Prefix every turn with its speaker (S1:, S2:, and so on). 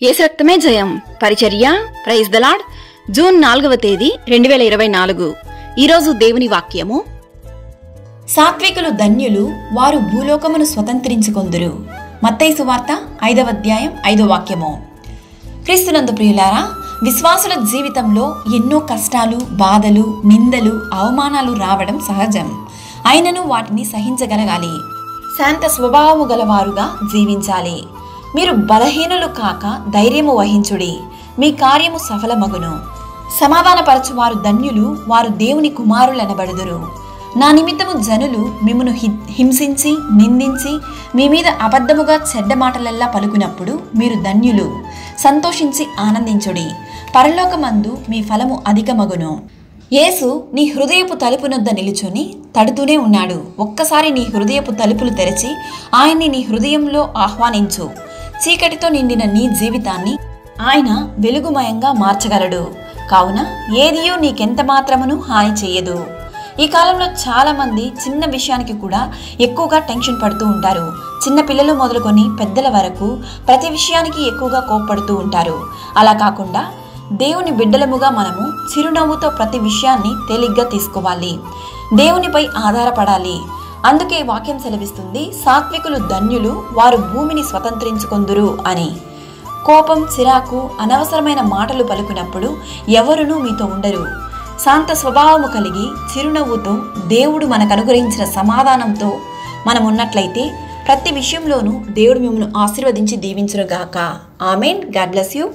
S1: యేసు రక్తమే జయం పరిచర్య ప్రైజ్ ద లార్డ్ జూన్ 4వ తేదీ 2024. ఈరోజు దేవుని వాక్యము,
S2: సాత్వికులు ధన్యులు, వారు భూలోకమును స్వతంత్రించుకొందురు. మత్తయి సువార్త 5వ అధ్యాయం 5వ వాక్యము. క్రీస్తునందు ప్రియులారా, విశ్వాసుల జీవితంలో ఎన్నో కష్టాలు, బాధలు, నిందలు, అవమానాలు రావడం సహజం. అయినను వాటిని సహించగలగాలి. శాంత స్వభావము గలవారుగా జీవించాలి. మీరు బలహీనులు కాక ధైర్యము వహించుడి, మీ కార్యము సఫలమగును. సమాధానపరచువారు ధన్యులు, వారు దేవుని కుమారులనబడుదురు. నా నిమిత్తము జనులు మిమ్మును హింసించి నిందించి మీ మీద అబద్ధముగా చెడ్డ మాటలెల్లా పలుకునప్పుడు మీరు ధన్యులు. సంతోషించి ఆనందించుడి, పరలోకమందు మీ ఫలము అధికమగును. యేసు నీ హృదయపు తలుపునొద్ద నిలుచుని తడుతూనే ఉన్నాడు. ఒక్కసారి నీ హృదయపు తలుపులు తెరచి ఆయన్ని నీ హృదయంలో ఆహ్వానించు. చీకటితో నిండిన నీ జీవితాన్ని ఆయన వెలుగుమయంగా మార్చగలడు. కావున ఏదియో నీకెంత మాత్రమును హాని చెయ్యదు. ఈ కాలంలో చాలా మంది చిన్న విషయానికి కూడా ఎక్కువగా టెన్షన్ పడుతూ ఉంటారు. చిన్న పిల్లలు మొదలుకొని పెద్దల వరకు ప్రతి విషయానికి ఎక్కువగా కోప్పడుతూ ఉంటారు. అలా కాకుండా దేవుని బిడ్డలముగా మనము చిరునవ్వుతో ప్రతి విషయాన్ని తేలిగ్గా తీసుకోవాలి. దేవునిపై ఆధారపడాలి. అందుకే వాక్యం సెలవిస్తుంది, సాత్వికులు ధన్యులు, వారు భూమిని స్వతంత్రించుకొందురు అని. కోపం, చిరాకు, అనవసరమైన మాటలు పలుకునప్పుడు ఎవరునూ మీతో ఉండరు. శాంత స్వభావము కలిగి చిరునవ్వుతో దేవుడు మనకు అనుగ్రహించిన సమాధానంతో మనం ఉన్నట్లయితే ప్రతి విషయంలోనూ దేవుడు మిమ్మల్ని ఆశీర్వదించి దీవించునుగాక. ఆమేన్. God bless you.